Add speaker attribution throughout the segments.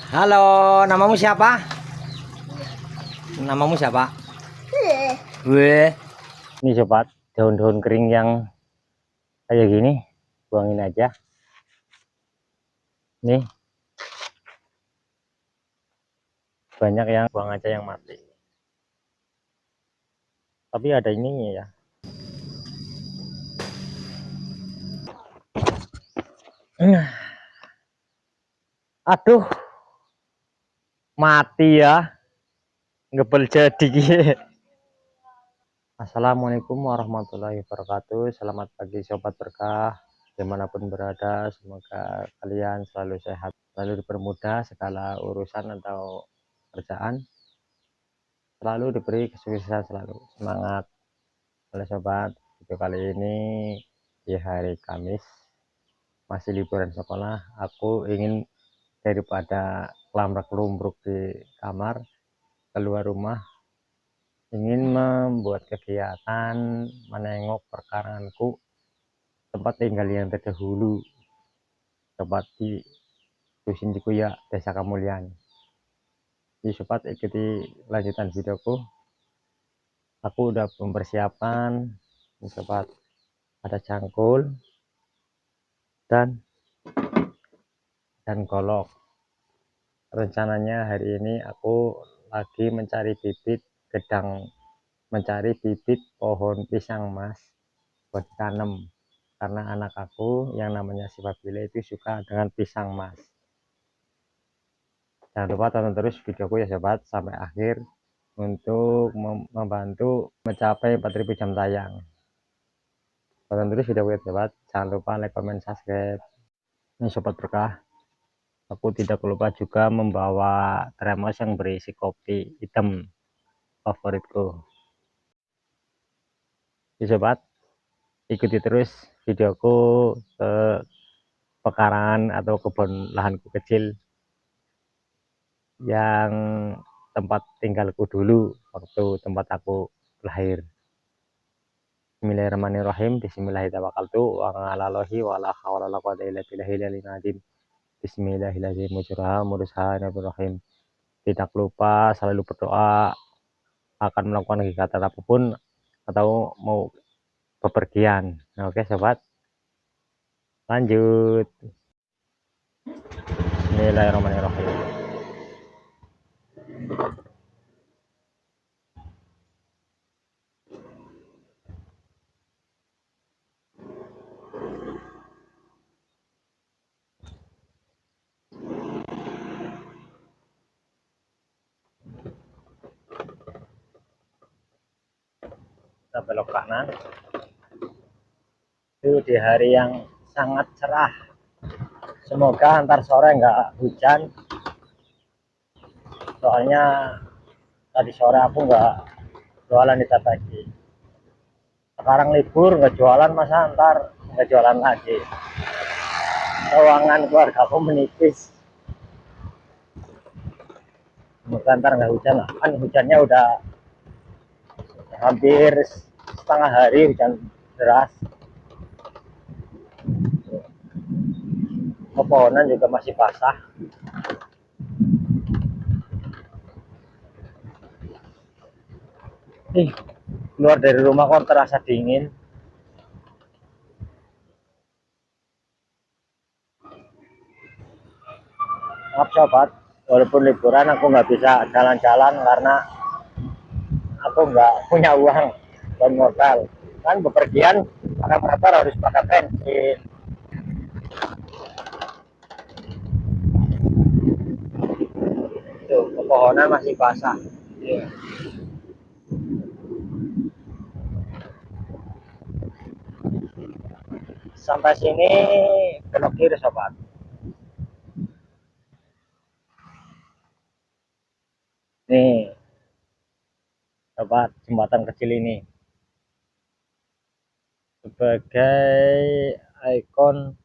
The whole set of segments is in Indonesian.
Speaker 1: Halo, namamu siapa? Namamu siapa? Weh. Ini sobat, daun-daun kering yang kayak gini, buangin aja. Nih, banyak yang buang aja yang mati. Tapi ada ini ya. Aduh, mati ya. Ngebel jadi. Assalamualaikum warahmatullahi wabarakatuh. Selamat pagi sobat berkah, dimanapun berada. Semoga kalian selalu sehat, selalu dipermudah segala urusan atau kerjaan, selalu diberi kesuksesan, selalu semangat. Oleh sobat, video kali ini di hari Kamis, masih liburan sekolah. Aku ingin daripada kelamrek-lumbruk di kamar, keluar rumah, ingin membuat kegiatan menengok perkaranganku, tempat tinggal yang terdahulu, tempat di Dusun Cikuya, Desa Kamulyan. Jadi sobat, ikuti lanjutan videoku. Aku udah mempersiapkan, sobat, ada cangkul dan golok. Rencananya hari ini aku lagi mencari bibit pohon pisang mas buat tanam, karena anak aku yang namanya si Fabila itu suka dengan pisang mas. Jangan lupa tonton terus videoku ya sobat sampai akhir untuk membantu mencapai 4000 jam tayang. Tonton terus videoku ya sobat, jangan lupa like, comment, subscribe. Ini sobat berkah, aku tidak lupa juga membawa termos yang berisi kopi hitam favoritku. Jadi sobat, ikuti terus videoku ke pekarangan atau kebun lahanku kecil yang tempat tinggalku dulu waktu tempat aku lahir. Bismillahirrahmanirrahim. Bismillahirrahmanirrahim. Bismillahirrahmanirrahim. Tidak lupa selalu berdoa akan melakukan kegiatan apapun atau mau bepergian. Nah, oke sobat, lanjut. Bismillahirrahmanirrahim. Kita belok kanan. Itu di hari yang sangat cerah. Semoga antar sore nggak hujan. Soalnya tadi sore aku nggak jualan di pagi. Sekarang libur nggak jualan, masa antar nggak jualan lagi. Keuangan keluarga aku menipis. Semoga antar nggak hujan lah. Kan hujannya udah hampir setengah hari, hujan deras. Pepohonan juga masih basah. Keluar dari rumah kok terasa dingin. Maaf sobat, walaupun liburan aku nggak bisa jalan-jalan karena aku nggak punya uang dan modal. Kan bepergian pakai motor harus pakai bensin. Tuh, pepohonan masih basah. Yeah. Sampai sini belok kiri sobat. Nih sobat, jembatan kecil ini sebagai ikon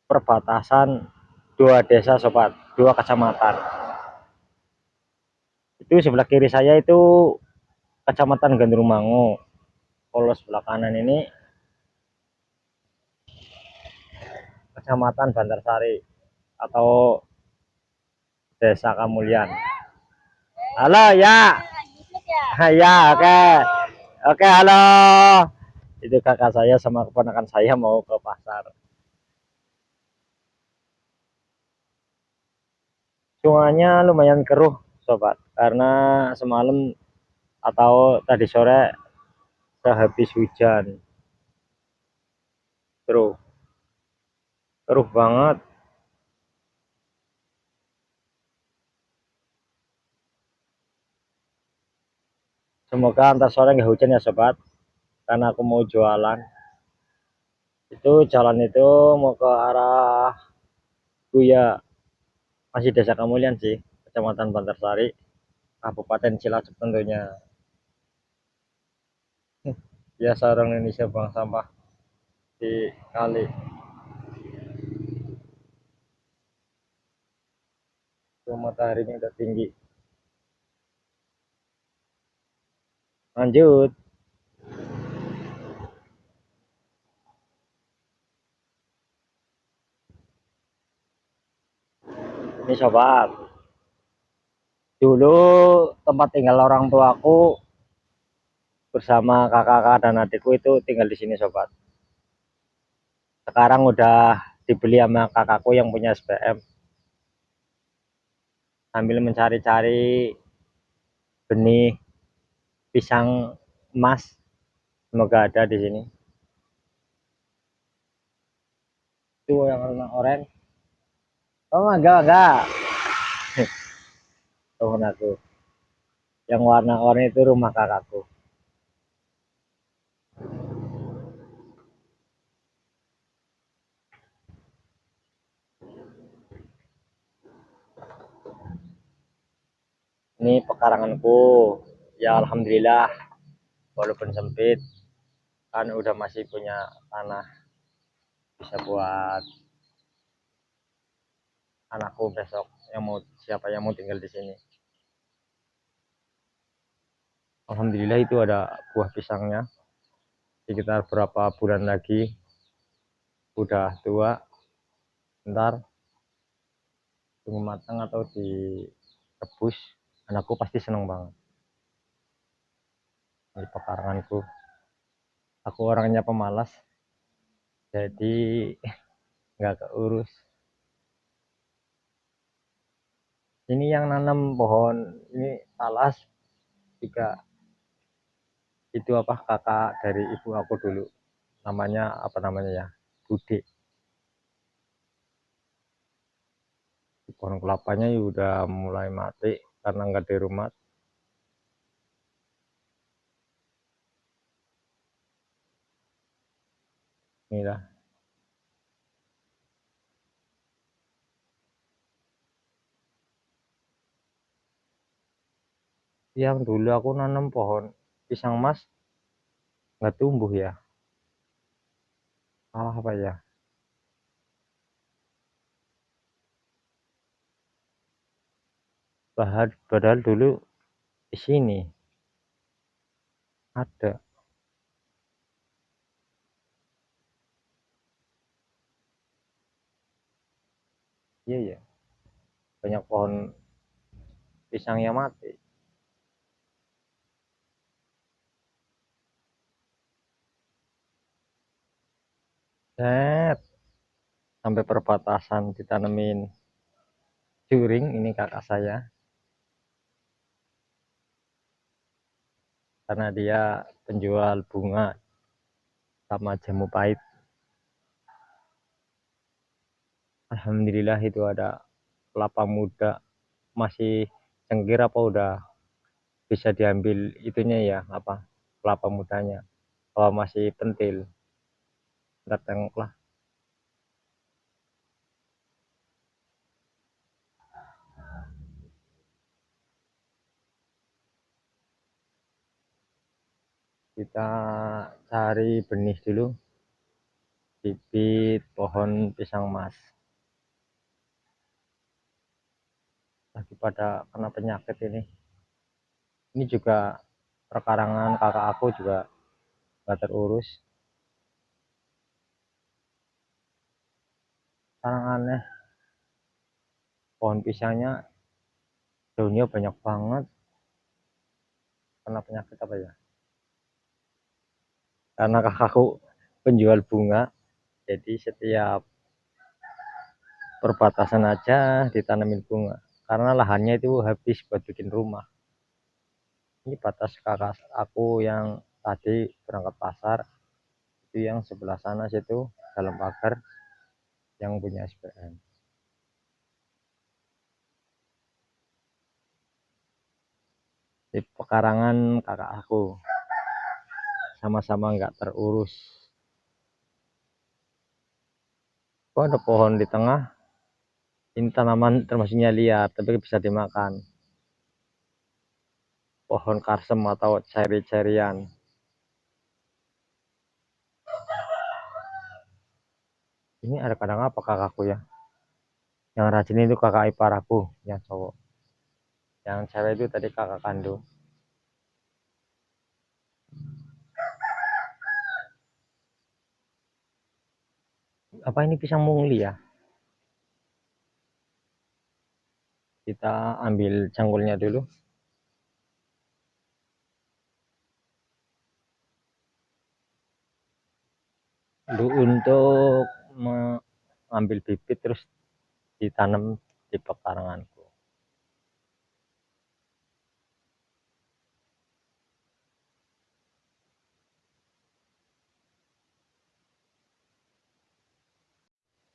Speaker 1: perbatasan dua desa sobat, dua kecamatan. Itu sebelah kiri saya itu kecamatan Gandrumangu. Kalau sebelah kanan ini kecamatan Bantarsari. atau Desa Kamulian. Halo ya. Ya, oke. Oke, halo. Itu kakak saya sama keponakan saya mau ke pasar. Sungainya lumayan keruh, sobat, karena semalam atau tadi sore sehabis hujan. Keruh, keruh banget. Semoga antar sore nggak hujan ya, sobat, karena aku mau jualan. Itu jalan itu mau ke arah Buya, masih Desa Kamulian sih, Kecamatan Bantarsari, Kabupaten Cilacap tentunya. Biasa orang Indonesia buang sampah di kali. Itu mataharinya udah tinggi. Lanjut. Ini sobat, dulu tempat tinggal orang tuaku bersama kakak-kakak dan adikku itu tinggal di sini, sobat. Sekarang udah dibeli sama kakakku yang punya SPM, sambil mencari-cari benih pisang emas. Semoga ada di sini. Itu yang warna oranye. Oh, enggak. Temen aku. Yang warna oranye itu rumah kakakku. Ini pekaranganku. Ya alhamdulillah, walaupun sempit kan udah masih punya tanah, bisa buat anakku besok yang mau, siapa yang mau tinggal di sini. Alhamdulillah itu ada buah pisangnya, sekitar berapa bulan lagi udah tua. Ntar tunggu matang atau direbus, anakku pasti seneng banget. Di pekaranganku, aku orangnya pemalas, jadi nggak keurus. Ini yang nanam pohon ini talas juga, itu apa, kakak dari ibu aku dulu, namanya apa namanya ya, Bude. Pohon kelapanya ya udah mulai mati karena nggak di rumah. Inilah yang dulu aku nanam pohon pisang mas, nggak tumbuh ya, salah apa ya. Padahal dulu di sini ada. Iya ya, banyak pohon pisang yang mati. Set, sampai perbatasan ditanemin juring. Ini kakak saya, karena dia penjual bunga sama jamu pahit. Alhamdulillah itu ada kelapa muda, masih cengkir apa udah bisa diambil itunya ya, apa, kelapa mudanya. Kalau masih pentil, nggak tengok lah. Kita cari benih dulu, bibit pohon pisang mas. Lagi pada kena penyakit ini. Ini juga perkarangan kakak aku juga nggak terurus. Sekarang aneh, pohon pisangnya daunnya banyak banget, kena penyakit apa ya, karena kakakku penjual bunga, jadi setiap perbatasan aja ditanamin bunga karena lahannya itu habis buat bikin rumah. Ini batas kakak aku yang tadi berangkat pasar, itu yang sebelah sana situ dalam pagar yang punya SPM. Di pekarangan kakak aku sama-sama nggak terurus. Oh, ada pohon di tengah, ini tanaman termasuknya liar tapi bisa dimakan, pohon karsem atau ceri-cerian. Ini ada kadang apa kakakku ya, yang rajin itu kakak ipar aku yang cowok, yang cewek itu tadi kakak kandung. Apa ini pisang mungli ya, kita ambil cangkulnya dulu. Untuk mengambil bibit terus ditanam di pekaranganku.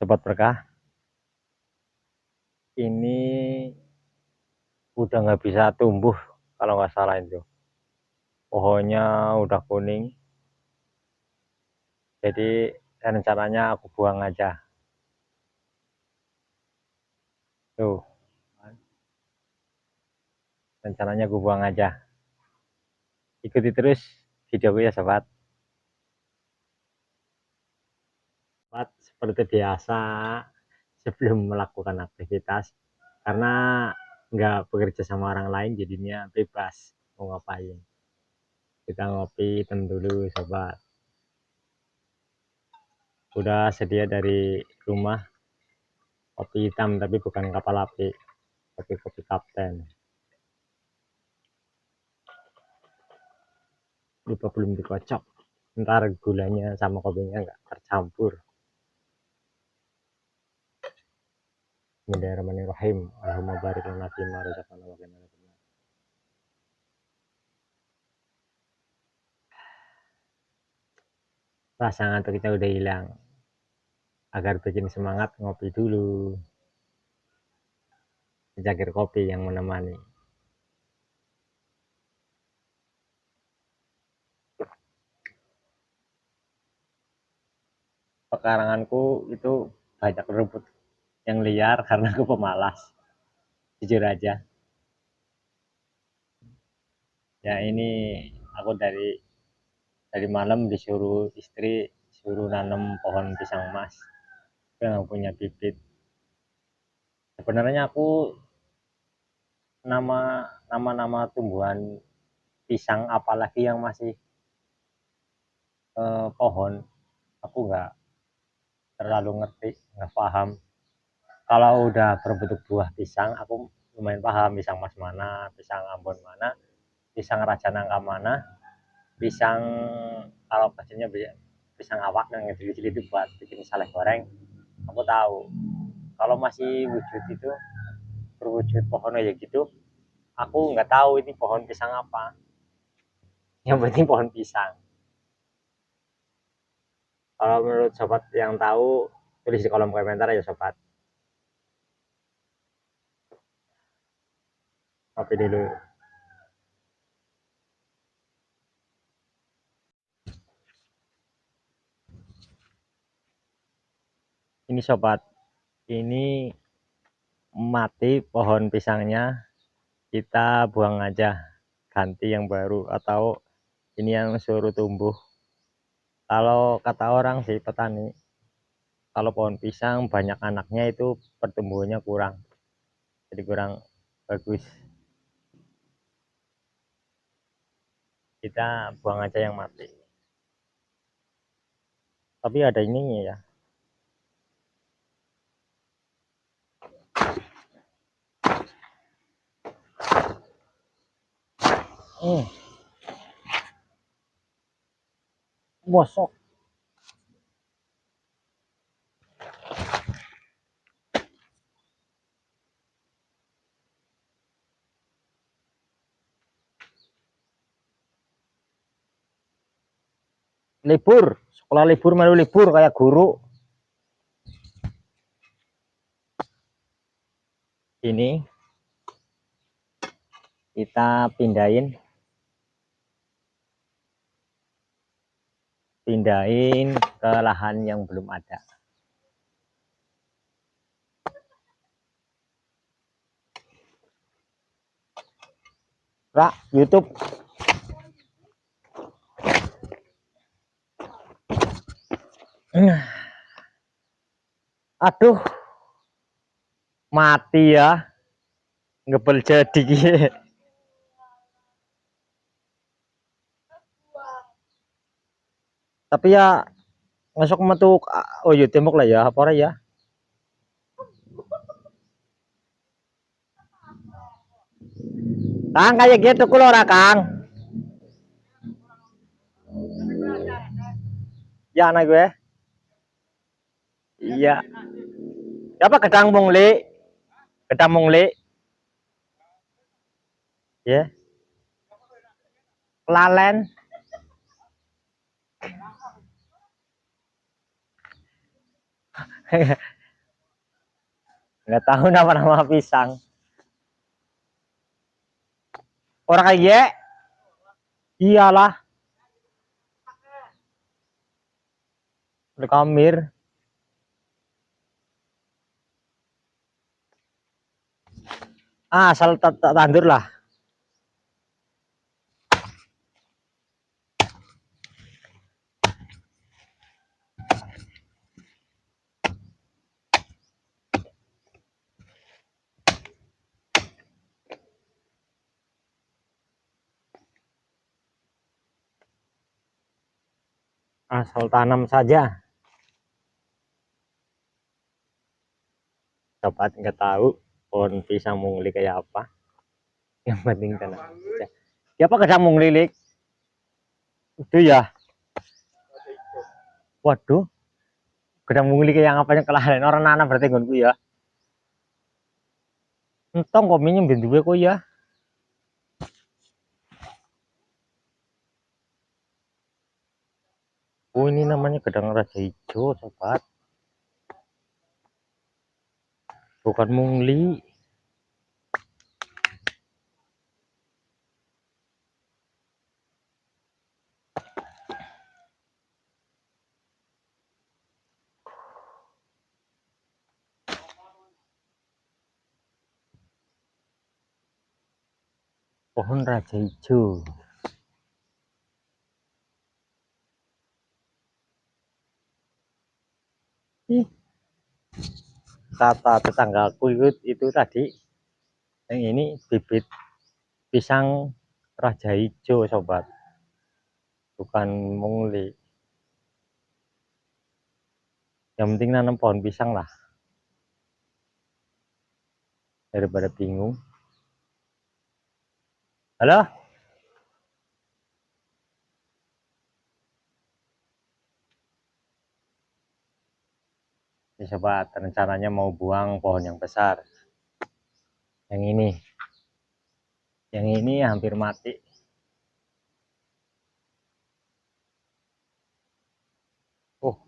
Speaker 1: Sobat berkah, ini udah nggak bisa tumbuh kalau nggak salah itu, pohonnya udah kuning, jadi rencananya aku buang aja tuh, rencananya aku buang aja. Ikuti terus videoku ya sobat. Sobat, seperti biasa sebelum melakukan aktivitas, karena nggak bekerja sama orang lain jadinya bebas mau ngapain, kita ngopi hitam dulu sobat. Udah sedia dari rumah kopi hitam, tapi bukan kapal api, tapi kopi kapten. Lupa belum dikocok, ntar gulanya sama kopinya nggak tercampur. Bismillahirrahmanirrahim. Allahumma barik lana fima razaqtana wa qina adzabannar. Rasa ngantuk kita udah hilang. Agar bikin semangat, ngopi dulu. Secangkir kopi yang menemani. Pekaranganku itu banyak rumput yang liar karena aku pemalas. Jujur aja. Ya ini aku dari malam disuruh istri suruh nanam pohon pisang emas. Aku yang punya bibit. Sebenarnya aku nama-nama tumbuhan pisang apalagi yang masih pohon, aku nggak terlalu ngerti, nggak paham. Kalau udah berbentuk buah pisang aku lumayan paham, pisang mas mana, pisang ambon mana, pisang raja nangka mana, pisang kalau kecilnya pisang awak yang cilik-cilik itu buat bikin saleh goreng, aku tahu. Kalau masih wujud itu berwujud pohon aja gitu, aku nggak tahu ini pohon pisang apa, yang penting pohon pisang. Kalau menurut sobat yang tahu, tulis di kolom komentar ya sobat. Kopi dulu. Ini sobat, ini mati pohon pisangnya, kita buang aja, ganti yang baru, atau ini yang suruh tumbuh. Kalau kata orang sih petani, kalau pohon pisang banyak anaknya itu pertumbuhannya kurang, jadi kurang bagus, kita buang aja yang mati. Tapi ada ininya ya, Hmm, bosok. Libur, sekolah libur melu libur kayak guru. Ini kita pindahin ke lahan yang belum ada. Kak, YouTube. Aduh, mati ya. Ngebel jadi. Tapi ya masuk metu, oh iya tembok lah ya, apa ya? Kang kayak gitu kulo ora Kang. Ya anak gue. Iya. Apa gedang mungli? Gedang mungli. Ya. Lalen. Nggak tahu nama-nama pisang. Orang kayak iyalah. Kamir. Asal tandur lah. Asal tanam saja. Sobat nggak tahu pohon pisang mungli kayak apa. Yang penting tanam saja. Siapa gedang mungli, Lik? Itu ya. Waduh, gedang mungli kayak apa yang kelalen orang nanam berarti nggonku ya. Entong kok minjem ben duwe kok ya. Oh, ini namanya gedang raja hijau, sobat. Bukan mungli. Pohon raja hijau. Ih, kata tetanggaku itu tadi yang ini bibit pisang raja hijau, sobat, bukan mungli. Yang penting nanam pohon pisang lah daripada bingung. Halo, ya, sobat, rencananya mau buang pohon yang besar. Yang ini hampir mati.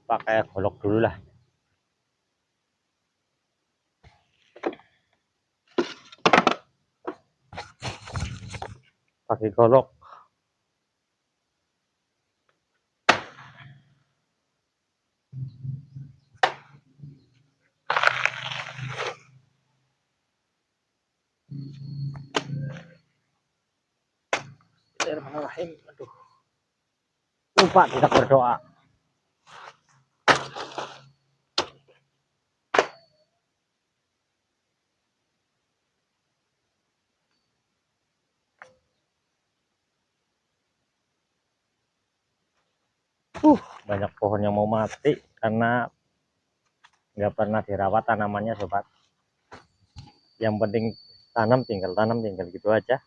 Speaker 1: Pakai golok dulu lah. Pakai golok. Bismillahirrahmanirrahim. Aduh, lupa tidak berdoa. Banyak pohon yang mau mati karena nggak pernah dirawat tanamannya, sobat. Yang penting tanam tinggal gitu aja.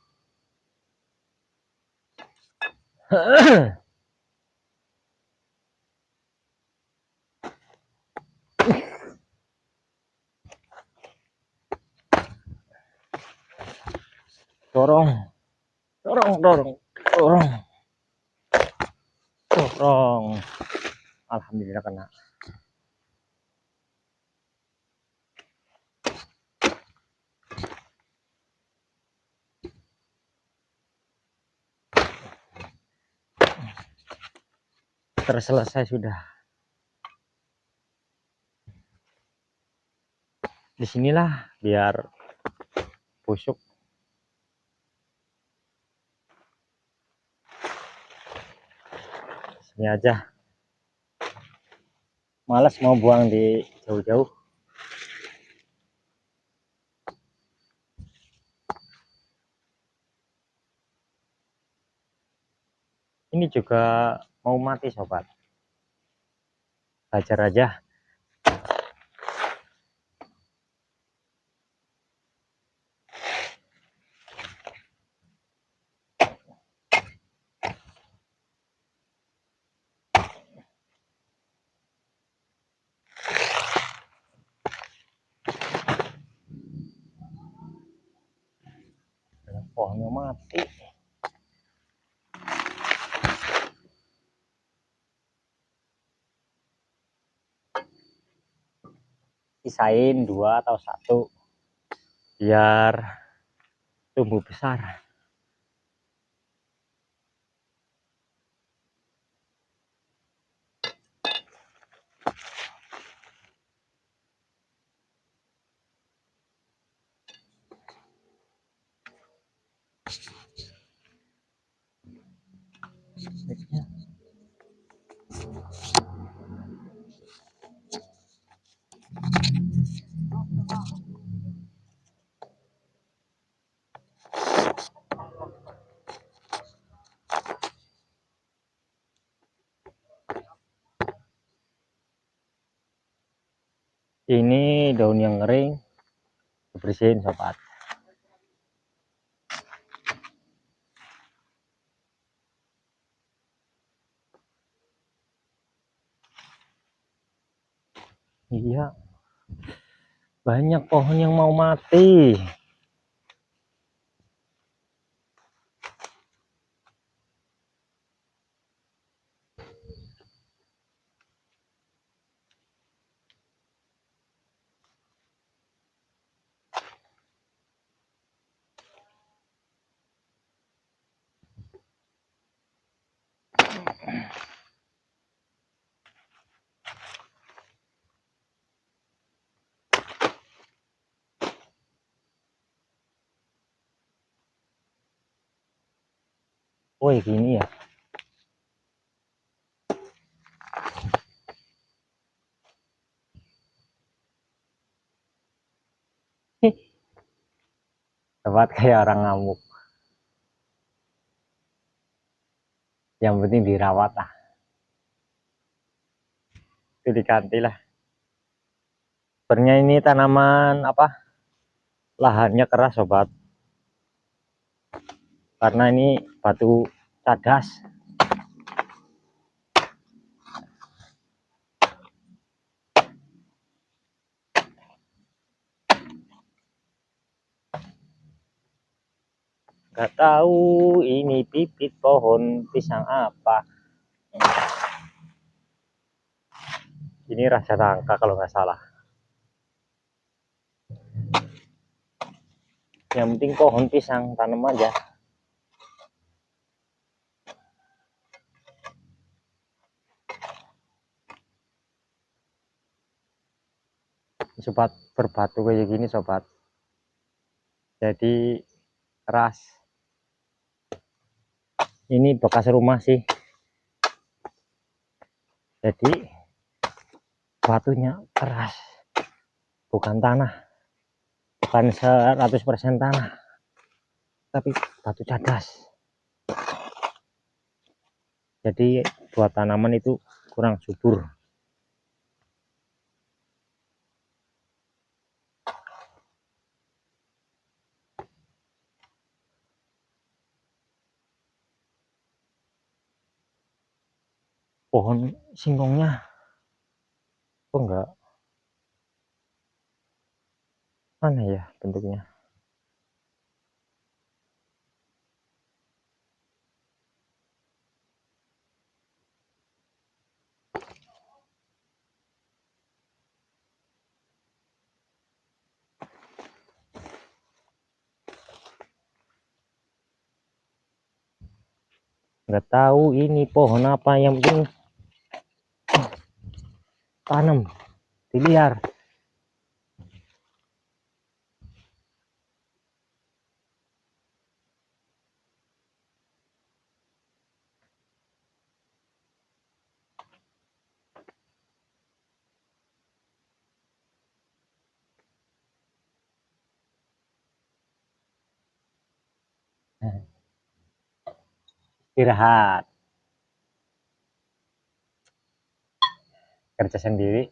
Speaker 1: Dorong, dorong, dorong, dorong, dorong. Alhamdulillah kena. Terselesai sudah. Disinilah biar busuk. Sini aja. Males mau buang di jauh-jauh. Ini juga mau mati sobat. Belajar aja. Pohonnya mati. Sisain 2 atau 1 biar tumbuh besar. Ini daun yang kering dibersihin sobat. Iya, banyak pohon yang mau mati. Woi, gini ya. Sobat kayak orang ngamuk. Yang penting dirawat lah. Itu diganti lah. Sebenarnya ini tanaman apa? Lahannya keras sobat. Karena ini batu cadas. Gak tahu ini bibit pohon pisang apa. Ini rasa nangka kalau nggak salah. Yang penting pohon pisang tanam aja. Sobat, berbatu kayak gini sobat. Jadi keras. Ini bekas rumah sih. Jadi batunya keras. Bukan tanah. Bukan 100% tanah. Tapi batu cadas. Jadi buat tanaman itu kurang subur. pohon singkongnya kok enggak, mana ya bentuknya. Nggak tahu ini pohon apa, yang penting tanam di liar. Istirahat, kerja sendiri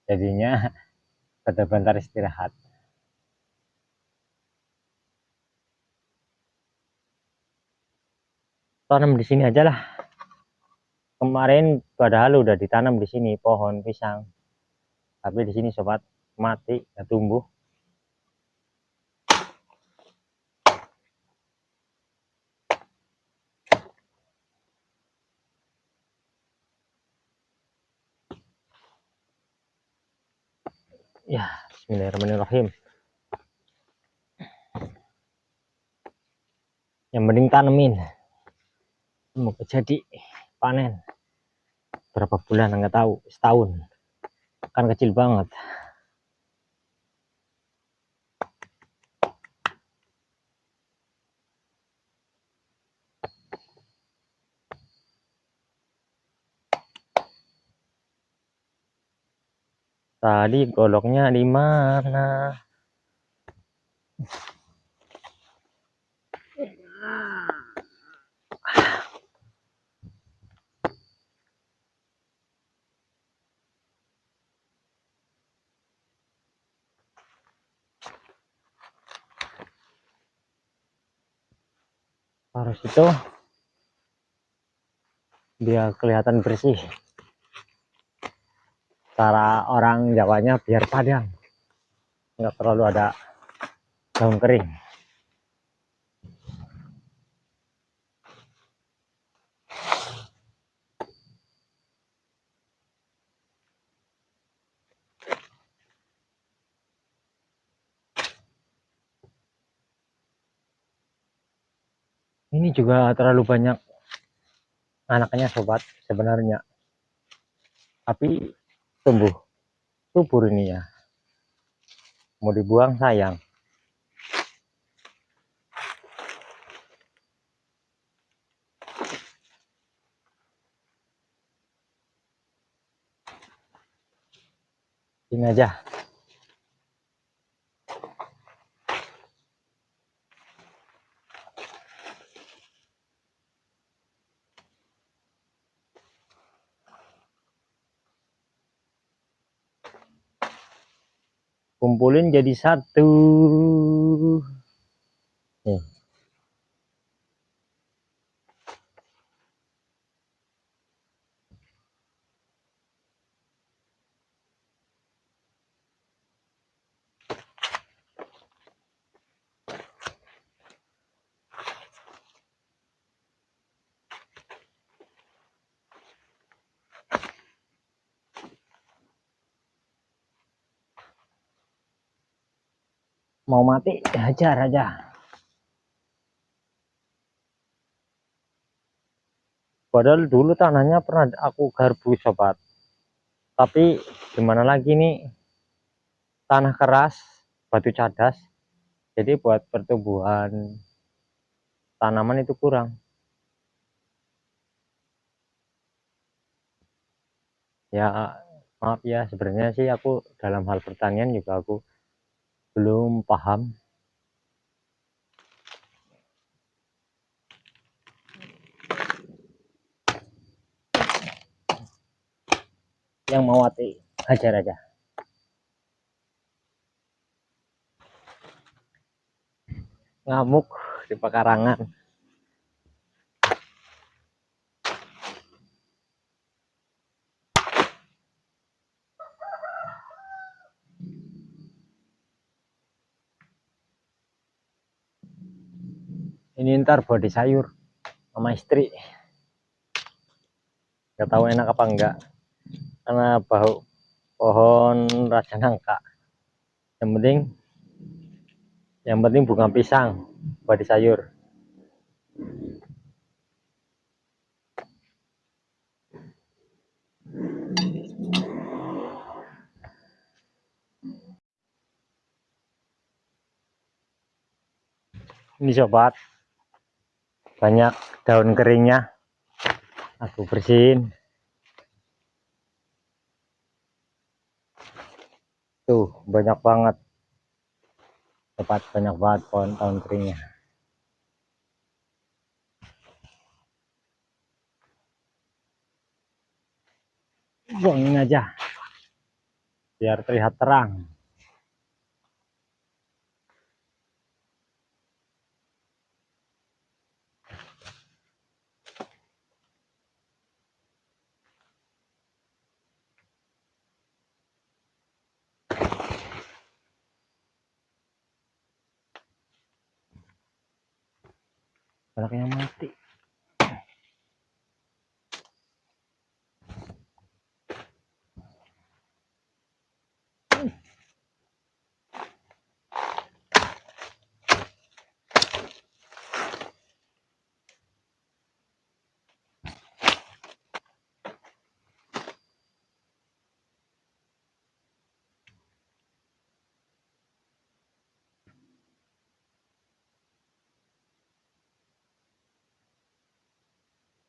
Speaker 1: jadinya bentar-bentar istirahat. Tanam di sini aja lah. Kemarin padahal udah ditanam di sini pohon pisang, tapi di sini sobat mati, nggak tumbuh. Ya, bismillahirrahmanirrahim. Yang mending tanemin, semoga jadi panen. Berapa bulan nggak tahu, setahun kan kecil banget. Tadi goloknya di mana? Harus itu biar kelihatan bersih. Cara orang Jawanya biar padang, nggak terlalu ada daun kering. Ini juga terlalu banyak anaknya sobat sebenarnya, tapi tumbuh subur ini ya, mau dibuang sayang. Ini aja. Kumpulin jadi satu. Nih. Mau mati hajar aja. Padahal dulu tanahnya pernah aku garpu sobat, tapi gimana lagi nih, tanah keras, batu cadas, jadi buat pertumbuhan tanaman itu kurang. Ya maaf ya, sebenarnya sih aku dalam hal pertanian juga aku belum paham. Yang mau mati hajar aja. Ngamuk di pekarangan. Ini ntar body sayur sama istri, nggak tahu enak apa enggak karena bau pohon raja nangka. Yang penting bunga pisang body sayur. Ini sobat, banyak daun keringnya, aku bersihin. Tuh banyak banget sobat, banyak banget pohon daun keringnya. Buangin aja biar terlihat terang. Anaknya mati.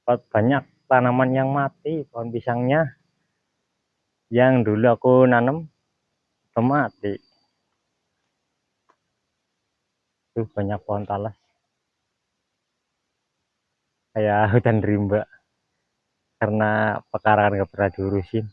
Speaker 1: Banyak tanaman yang mati, pohon pisangnya yang dulu aku nanam mati. Tuh banyak pohon talas kayak hutan rimba karena pekarangan gak pernah diurusin.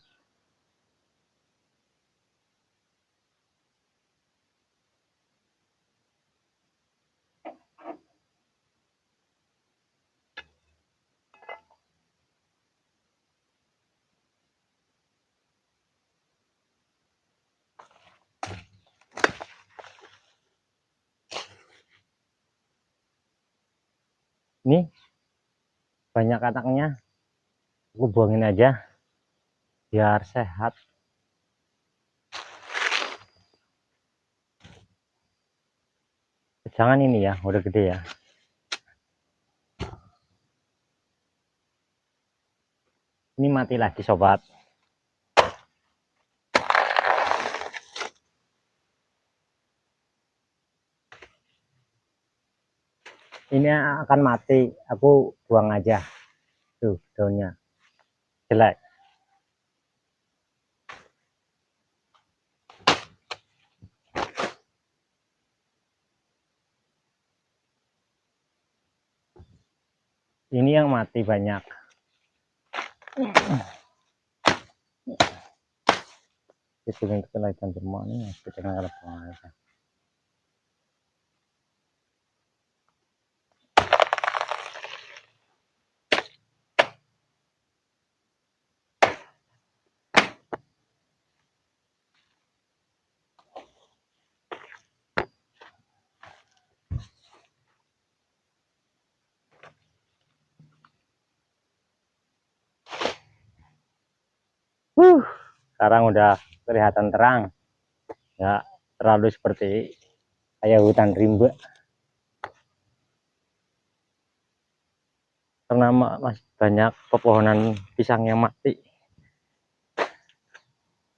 Speaker 1: Ini banyak anaknya, aku buangin aja biar sehat. Jangan ini ya, udah gede ya. Ini mati lagi sobat. Ini akan mati, aku buang aja. Tuh daunnya jelek. Ini yang mati banyak. Itu yang kelihatan bermakna, kita nggak ada. Sekarang udah kelihatan terang, nggak terlalu seperti kayak hutan rimba karena masih banyak pepohonan pisang yang mati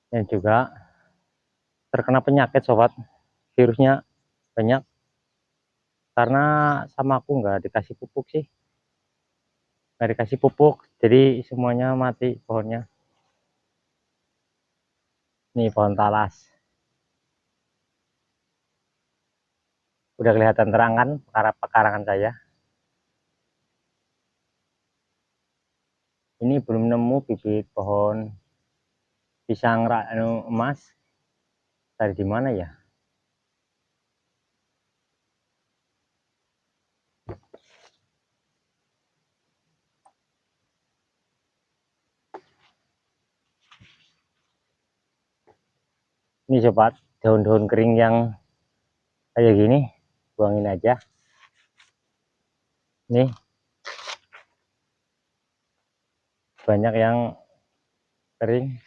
Speaker 1: yang juga terkena penyakit sobat. Virusnya banyak karena sama aku nggak dikasih pupuk sih, nggak dikasih pupuk jadi semuanya mati pohonnya. Nih pohon talas udah kelihatan terang kan pekarangan saya. Ini belum nemu bibit pohon pisang emas dari di mana ya. Ini sobat, daun-daun kering yang kayak gini buangin aja. Nih banyak yang kering.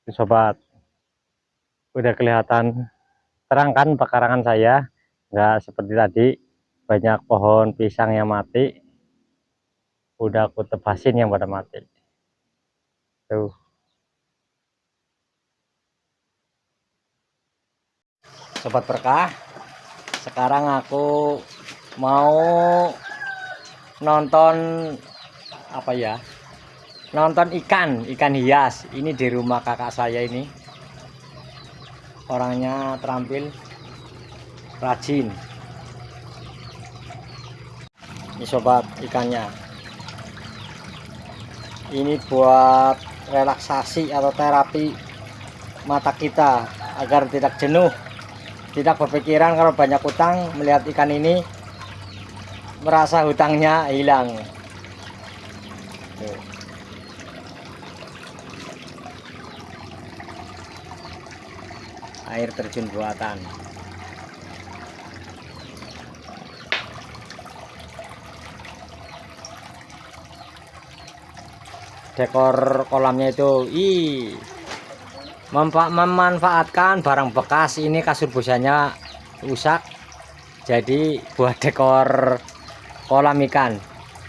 Speaker 1: Sobat, udah kelihatan terang kan pekarangan saya, nggak seperti tadi banyak pohon pisang yang mati, udah aku tebasin yang pada mati tuh. Sobat berkah, sekarang aku mau nonton apa ya, nonton ikan hias. Ini di rumah kakak saya, ini orangnya terampil, rajin. Ini sobat ikannya, ini buat relaksasi atau terapi mata kita agar tidak jenuh, tidak berpikiran kalau banyak hutang. Melihat ikan ini merasa hutangnya hilang. Tuh. Air terjun buatan. Dekor kolamnya itu memanfaatkan barang bekas. Ini kasur busanya rusak, jadi buat dekor kolam ikan.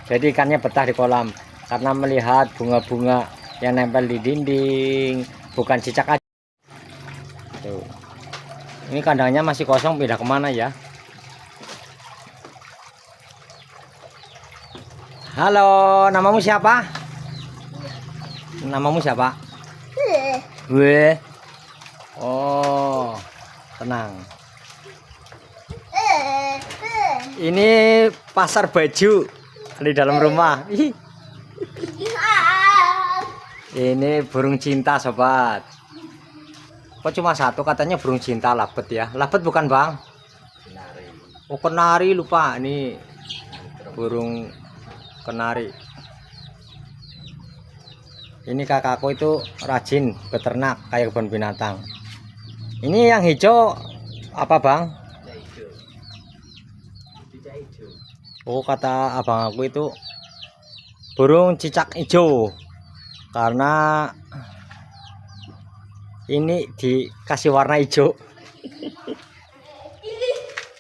Speaker 1: Jadi ikannya betah di kolam karena melihat bunga-bunga yang nempel di dinding, bukan cicak aja. Tuh. Ini kandangnya masih kosong, pindah kemana ya? Halo, namamu siapa? Namamu siapa? Gue. Oh, tenang. Ini pasar baju di dalam rumah. Ini burung cinta sobat. Kok cuma satu? Katanya burung cinta labet ya. Labet bukan bang? Oh kenari, lupa. Ini burung kenari. Ini kakakku itu rajin beternak kayak kebun binatang. Ini yang hijau apa bang? Oh kata abang aku itu burung cicak hijau, karena ini dikasih warna hijau.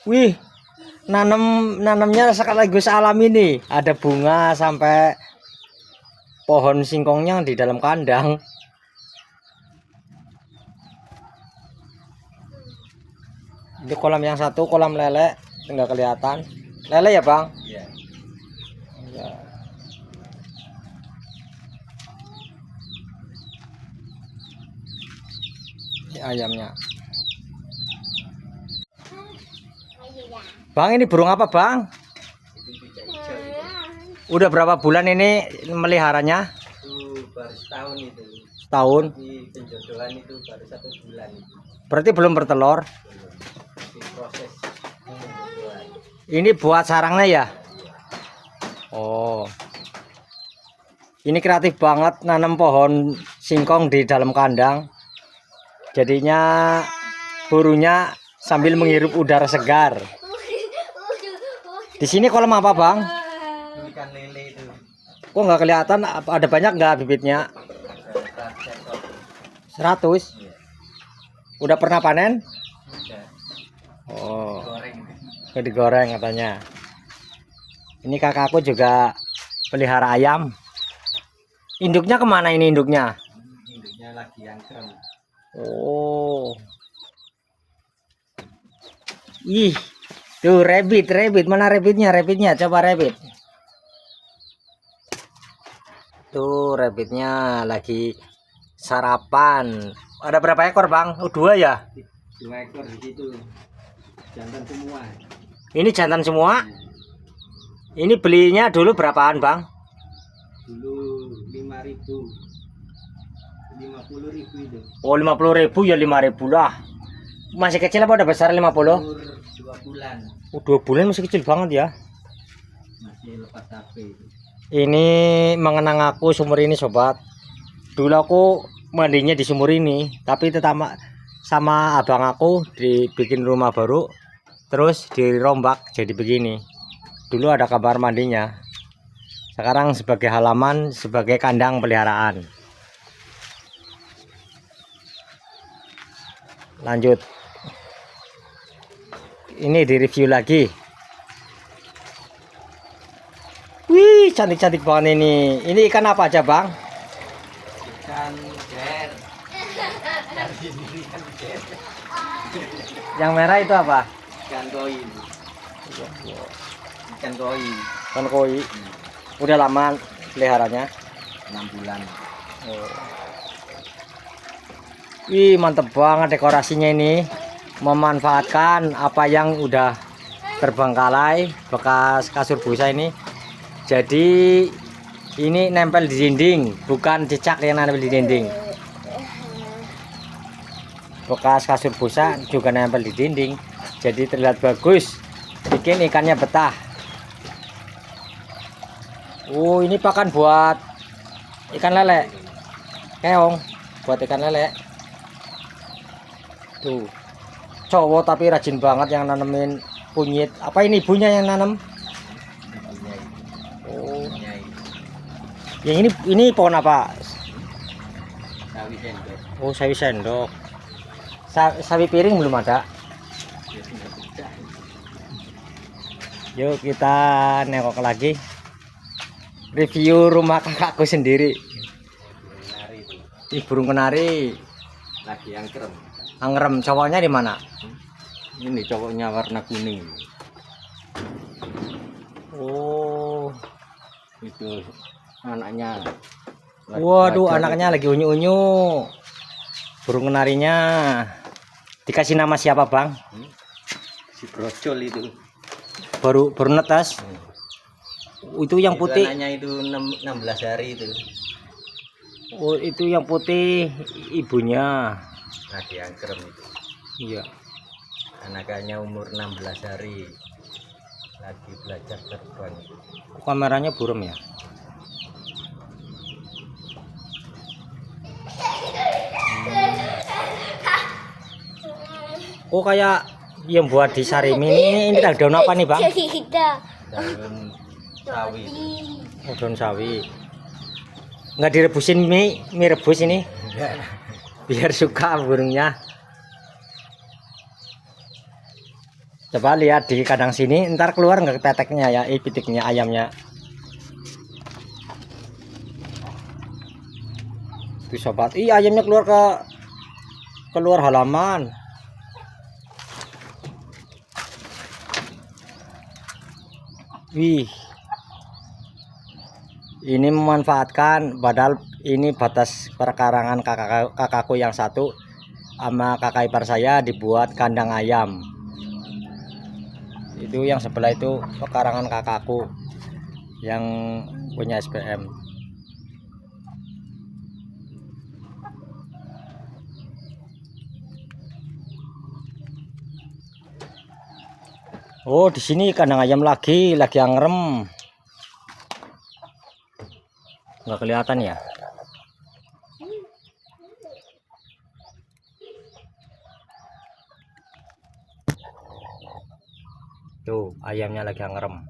Speaker 1: Wih, nanamnya sekaligus alam. Ini ada bunga sampai pohon singkongnya di dalam kandang. Di kolam yang satu kolam lele, nggak kelihatan lele ya bang? Iya. Ya. Ini ayamnya. Bang, ini burung apa bang? Udah berapa bulan ini meliharanya? Itu baru setahun itu. Setahun? Di penjodohan itu baru 1 bulan. Berarti belum bertelur? Belum. Proses penjodohan. Ini buat sarangnya ya? Oh. Ini kreatif banget nanam pohon singkong di dalam kandang. Jadinya burungnya sambil menghirup udara segar. Di sini kolam apa bang? Ikan lele itu. Kok nggak kelihatan? Ada banyak nggak bibitnya? 100. Udah pernah panen? Oh, digoreng katanya. Ini kakakku juga pelihara ayam.
Speaker 2: Induknya kemana ini induknya?
Speaker 1: Induknya lagi yang krem.
Speaker 2: Oh. Ih, tuh rabbit. Mana rabbitnya? Coba rabbit. Tuh rabbitnya lagi sarapan. Ada berapa ekor bang? Oh 2 ya?
Speaker 1: 2 ekor di situ. Jantan semua.
Speaker 2: Ini jantan semua? Ini belinya dulu berapaan bang?
Speaker 1: Dulu 5.000. 50.000 itu.
Speaker 2: Oh 50.000 ya 5.000 lah. Masih kecil apa udah besar 50?
Speaker 1: Umur 2 bulan.
Speaker 2: Oh 2 bulan masih kecil banget ya.
Speaker 1: Masih lepas HP itu.
Speaker 2: Ini mengenang aku sumur ini sobat. Dulu aku mandinya di sumur ini, tapi tetap sama abang aku dibikin rumah baru, terus dirombak jadi begini. Dulu ada kamar mandinya, sekarang sebagai halaman, sebagai kandang peliharaan. Lanjut, ini direview lagi. Wih, cantik-cantik banget ini. Ini ikan apa aja bang?
Speaker 1: Ikan ger.
Speaker 2: Yang merah itu apa?
Speaker 1: Ikan koi. Ikan koi.
Speaker 2: Ikan koi. Udah lama peliharanya?
Speaker 1: 6 bulan.
Speaker 2: Oh. Wih, mantep banget dekorasinya ini. Memanfaatkan apa yang udah terbengkalai bekas kasur busa ini. Jadi ini nempel di dinding, bukan cicak yang nempel di dinding. Bekas kasur busa juga nempel di dinding, jadi terlihat bagus, bikin ikannya betah. Oh, ini pakan buat ikan lele, keong, buat ikan lele. Tuh, cowok tapi rajin banget yang nanemin kunyit. Apa ini ibunya yang nanam? Oh, yang ini pohon apa?
Speaker 1: Sawi sendok.
Speaker 2: Oh, sawi sendok. Sawi piring belum ada. Yuk kita nengok lagi. Review rumah kakakku sendiri.
Speaker 1: Kenari itu.
Speaker 2: Ih, burung kenari.
Speaker 1: Lagi yang krem.
Speaker 2: Angrem, cowoknya di mana?
Speaker 1: Ini cowoknya warna kuning.
Speaker 2: Oh.
Speaker 1: Itu anaknya.
Speaker 2: Waduh, anaknya lagi unyu-unyu. Burung kenarinya. Dikasih nama siapa, Bang?
Speaker 1: Si brocol itu.
Speaker 2: Baru netas. Itu yang putih.
Speaker 1: Anaknya itu 16 hari itu.
Speaker 2: Oh, itu yang putih ibunya.
Speaker 1: Lagi yang krem itu.
Speaker 2: Iya.
Speaker 1: Anaknya umur 16 hari. Lagi belajar terbang.
Speaker 2: Kameranya buram ya. Oh, kayak yang buat di sarimi ini daun apa nih bang?
Speaker 1: Daun sawi.
Speaker 2: Oh, daun sawi. Nggak direbusin mie rebus ini?
Speaker 1: Enggak.
Speaker 2: Biar suka burungnya. Coba lihat di kandang sini, ntar keluar nggak teteknya ya, pitiknya ayamnya. Tuh sobat, ayamnya keluar halaman. Wih, ini memanfaatkan, padahal ini batas perkarangan kakakku yang satu sama kakak ipar saya dibuat kandang ayam. Itu yang sebelah itu pekarangan kakakku yang punya SPM. Oh, di sini kandang ayam lagi angrem. Nggak kelihatan ya? Tuh, ayamnya lagi angrem.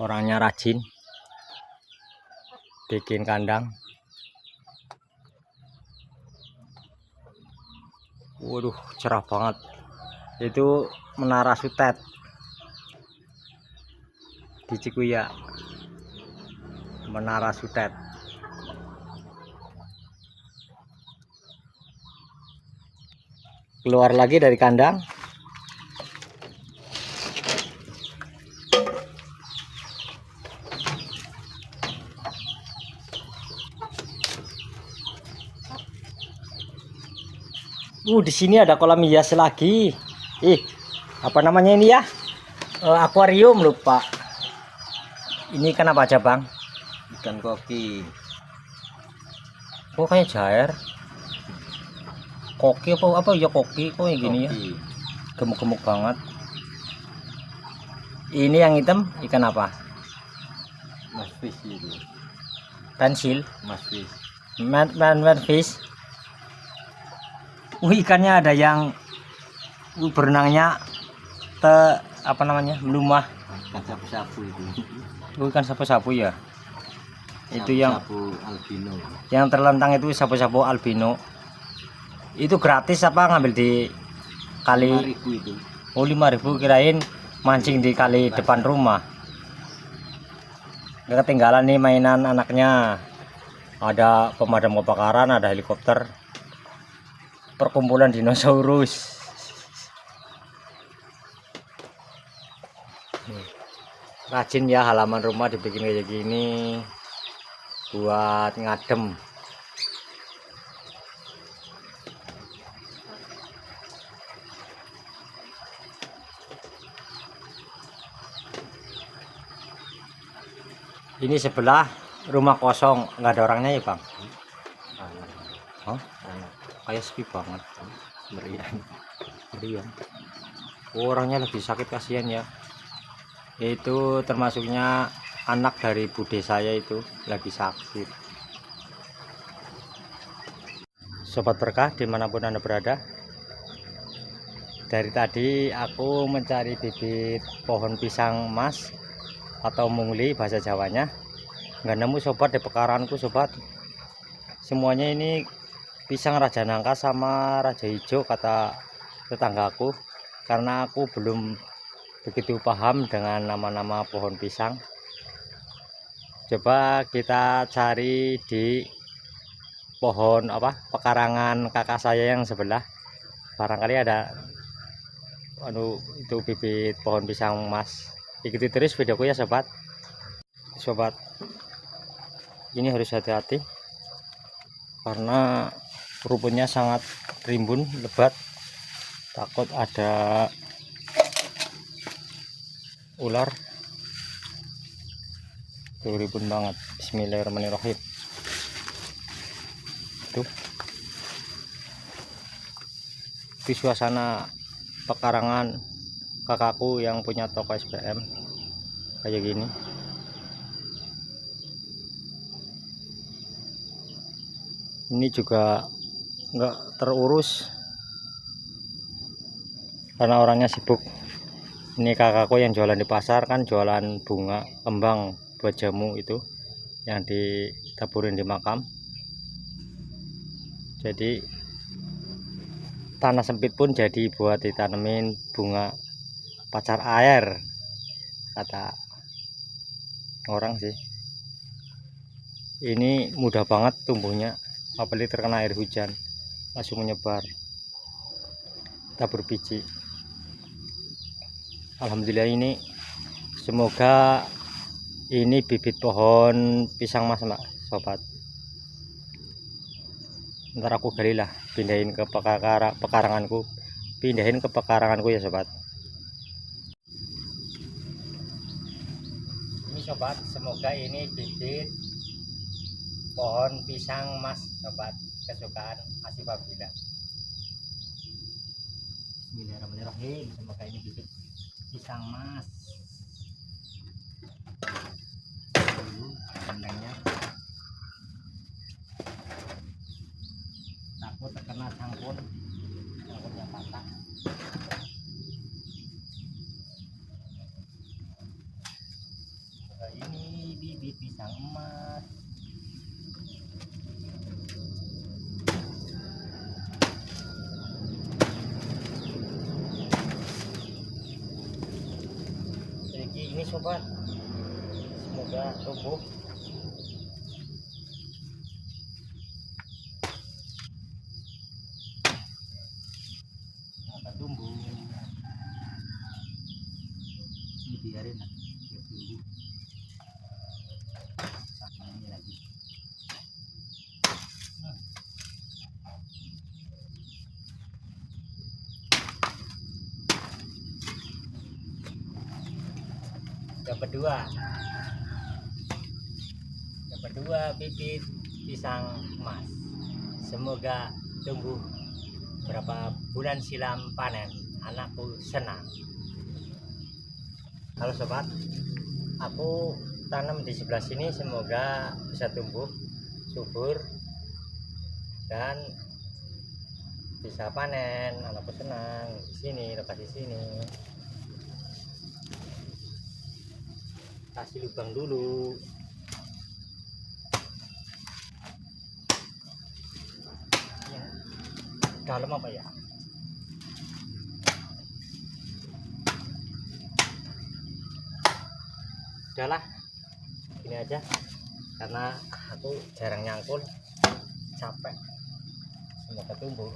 Speaker 2: Orangnya rajin bikin kandang. Waduh, cerah banget. Itu Menara Sutet. di Cikuya, Menara Sutet. Keluar lagi dari kandang. Di sini ada kolam hias lagi. Apa namanya ini ya? Akuarium lupa. Ini ikan apa aja, Bang?
Speaker 3: Ikan koki.
Speaker 2: Kok kayak jair? Koki apa ya koki? Kok yang gini ya? Gemuk-gemuk banget. Ini yang hitam ikan apa?
Speaker 3: Mas fish itu.
Speaker 2: Pensil.
Speaker 3: Mas fish.
Speaker 2: Man fish. Ikannya ada yang berenangnya apa namanya? Melumah.
Speaker 3: Ikan sapu-sapu itu.
Speaker 2: Ikan sapu-sapu ya. Itu yang
Speaker 3: sapu albino.
Speaker 2: Yang terlentang itu sapu-sapu albino. Itu gratis apa ngambil di kali?
Speaker 3: 5.000 itu.
Speaker 2: Oh, 5.000, kirain mancing di kali depan rumah. Nggak ketinggalan nih mainan anaknya. Ada pemadam kebakaran, ada helikopter. Perkumpulan dinosaurus. Rajin ya, halaman rumah dibikin kayak gini buat ngadem. Ini sebelah rumah kosong, nggak ada orangnya ya, Bang? Oh, kayak sepi banget. Meriang. Orangnya lagi sakit, kasihan ya. Itu termasuknya anak dari bude saya itu lagi sakit. Sobat Berkah dimanapun Anda berada, dari tadi aku mencari bibit pohon pisang emas atau mungli bahasa Jawanya, nggak nemu sobat di pekaranganku sobat. Semuanya ini pisang Raja Nangka sama Raja Hijau kata tetanggaku, karena aku belum begitu paham dengan nama-nama pohon pisang. Coba kita cari di pohon pekarangan kakak saya yang sebelah, barangkali ada itu bibit pohon pisang emas. Ikuti terus videoku ya sobat. Ini harus hati-hati karena rumputnya sangat rimbun lebat, takut ada ular. Tuh, rimbun banget. Bismillahirrahmanirrahim. Tuh, di suasana pekarangan kakakku yang punya toko SPM kayak gini. Ini juga nggak terurus karena orangnya sibuk. Ini kakakku yang jualan di pasar, kan jualan bunga kembang buat jamu itu yang ditaburin di makam. Jadi tanah sempit pun jadi buat ditanemin bunga pacar air kata orang sih. Ini mudah banget tumbuhnya, apalagi terkena air hujan langsung menyebar, tabur biji. Alhamdulillah, ini semoga ini bibit pohon pisang mas mbak sobat. Ntar aku gali lah, pindahin ke pekaranganku ya sobat. Ini sobat, semoga ini bibit pohon pisang mas sobat kesukaan Asifabila. Bismillahirrahmanirrahim. Semoga ini bibit pisang mas. Kandangnya takut terkena cangkutnya patah. Ini bibit pisang emas. Ini sobat, semoga tumbuh. Akan tumbuh.
Speaker 3: Ini biarin lah, biar tumbuh. Sama ini lagi.
Speaker 2: Yang kedua bibit pisang emas, semoga tumbuh. Berapa bulan silam panen, anakku senang. Halo sobat, aku tanam di sebelah sini, semoga bisa tumbuh subur dan bisa panen, anakku senang. Di sini, lokasi sini. Kasih lubang dulu. Ya, dalam apa ya? Udahlah, gini aja karena aku jarang nyangkul, capek. Semoga tumbuh.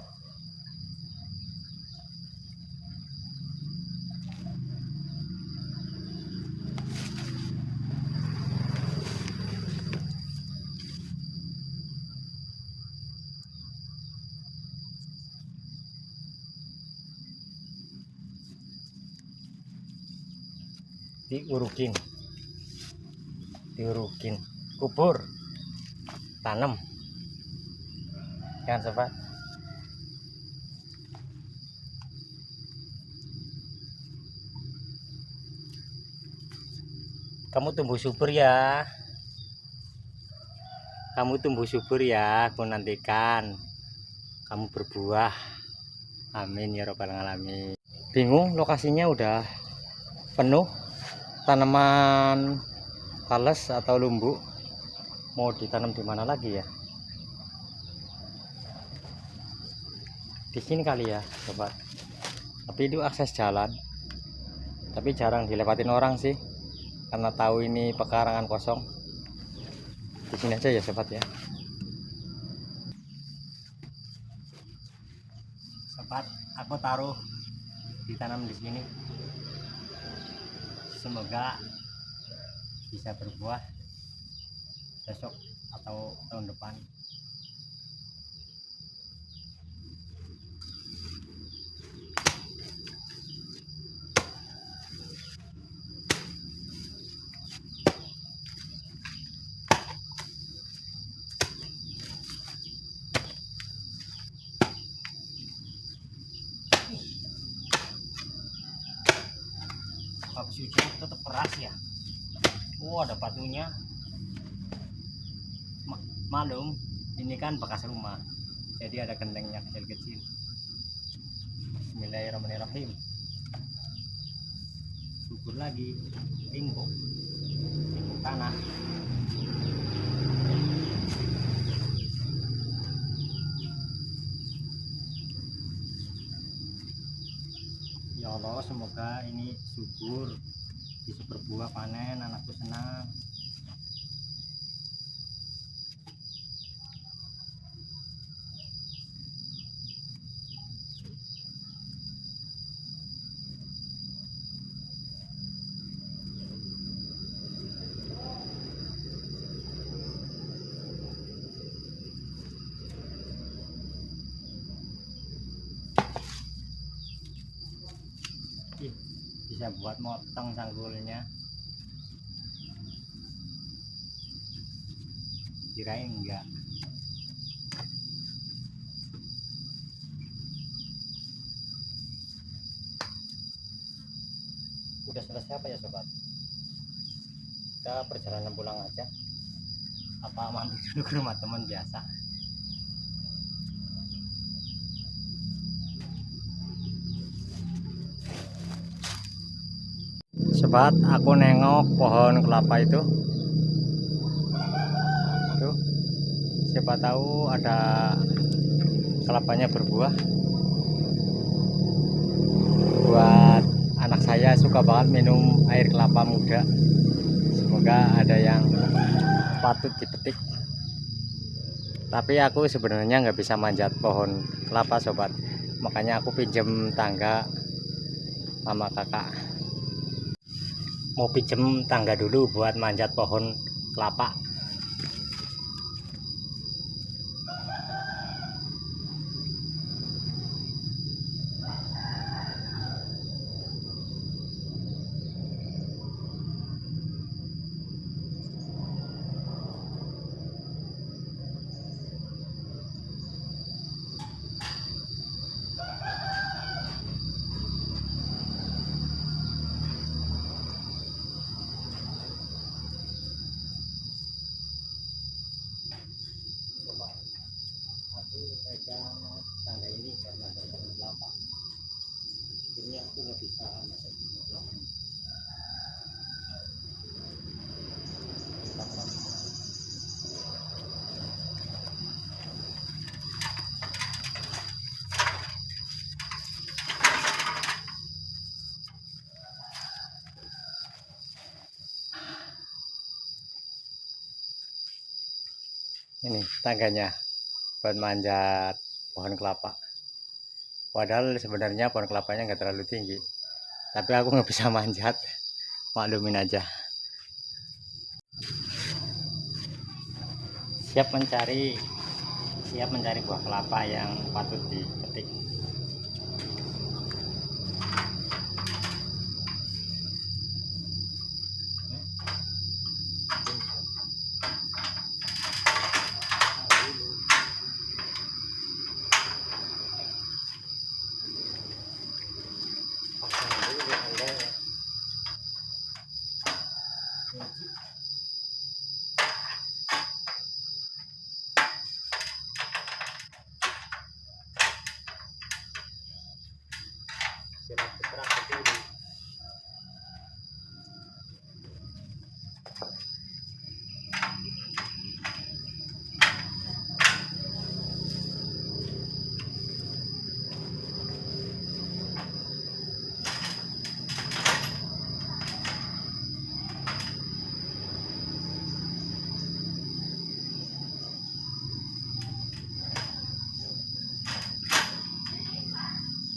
Speaker 2: diurukin, kubur, tanam, kan sobat. Kamu tumbuh subur ya, aku nantikan kamu berbuah, amin ya robbal alamin. Bingung lokasinya udah penuh tanaman tales atau lumbu, mau ditanam di mana lagi ya? Di sini kali ya sobat, tapi itu akses jalan, tapi jarang dilewatin orang sih karena tahu ini pekarangan kosong. Di sini aja ya sobat ya. Sobat, aku taruh ditanam di sini, semoga bisa berbuah besok atau tahun depan. Habis hujan tetap keras ya. Ada batunya. Malum, ini kan bekas rumah, jadi ada gentengnya kecil-kecil. Bismillahirrahmanirrahim. Subur lagi, timbuk tanah. Ya Allah, semoga ini subur, bisa berbuah panen, anakku senang. Bisa buat motong sanggulnya, kirain enggak. Udah selesai apa ya sobat? Kita perjalanan pulang aja, apa mampir dulu ke rumah teman biasa? Sobat, aku nengok pohon kelapa itu. Tuh, siapa tahu ada kelapanya berbuah. Buat anak saya, suka banget minum air kelapa muda. semoga ada yang patut dipetik. Tapi aku sebenarnya nggak bisa manjat pohon kelapa sobat, makanya aku pinjem tangga sama kakak. Mau pinjem tangga dulu buat manjat pohon kelapa. Aku pegang tangga ini karena ada pohon kelapa. Ini aku nggak bisa masuk ke belakang. Ini tangganya buat manjat pohon kelapa. Padahal sebenarnya pohon kelapanya nggak terlalu tinggi, tapi aku nggak bisa manjat. Maklumin aja. Siap mencari buah kelapa yang patut dipetik.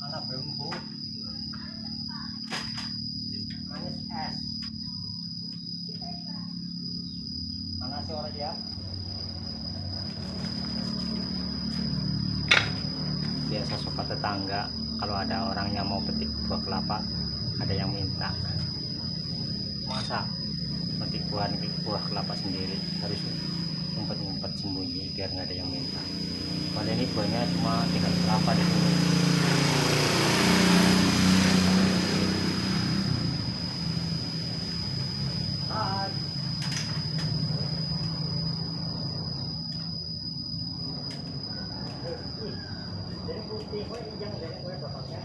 Speaker 2: Mana bumbu manis es, mana sih orang dia? Biasa suka tetangga kalau ada orang yang mau petik buah kelapa, ada yang minta. Masa petik buah kelapa sendiri harus ngumpet-ngumpet sembunyi biar nggak ada yang minta. Padahal ini buahnya cuma tinggal kelapa di sini. Jadi putih kok yang dari gue bapaknya.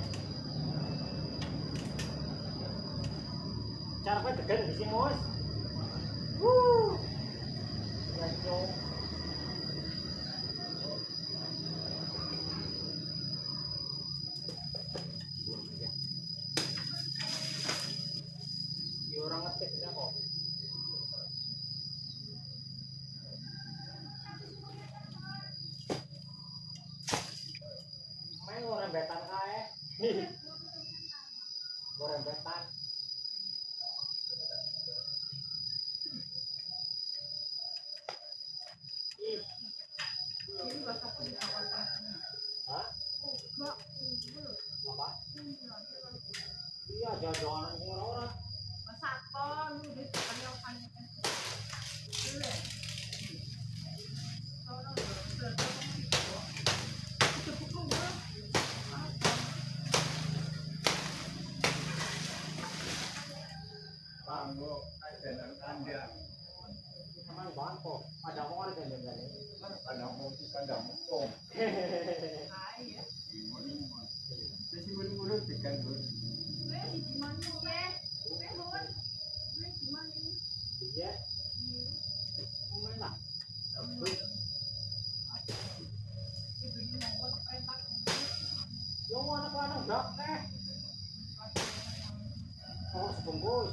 Speaker 2: Cara gue tegan di sini mus. Lanjut. Di orang ngetik ya kok. Main orang betan kae. Orang betan. Hah? Apa? Iya, jangan orang-orang. Sama bangko, ada orang yang jalan. Ada mau kandang mukong. Iya. Mana? Yang anak-anak dak teh. Oh, sebungkus.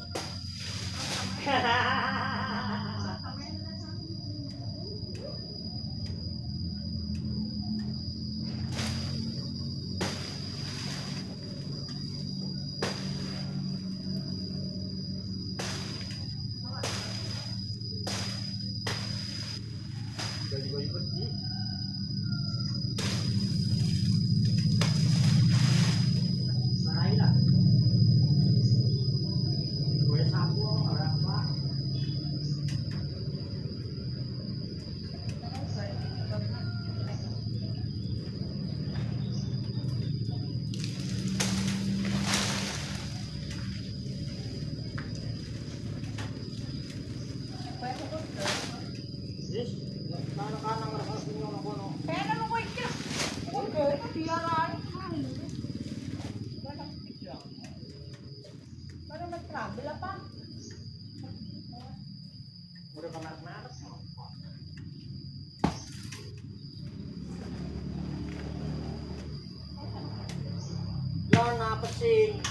Speaker 2: Yana pesing.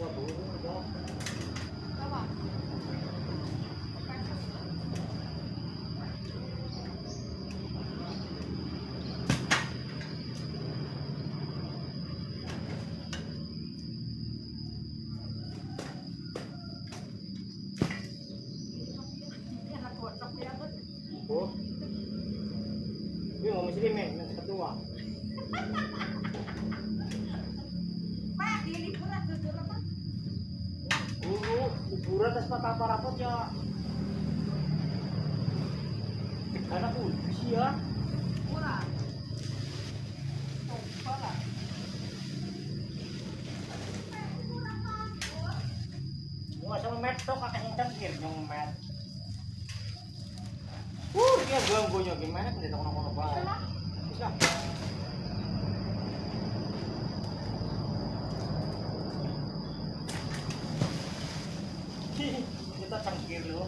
Speaker 2: Wah, burung dong. Oh. Ini mau mesti men, nanti ketua. Kuburan atas mata apa rapot ya? Karena kudus ya. Wah, sama met tok kakak yang cengkir yang met. Dia ganggunya gimana kan dia kono-kono bae. Bisa. Kita cengkir loh.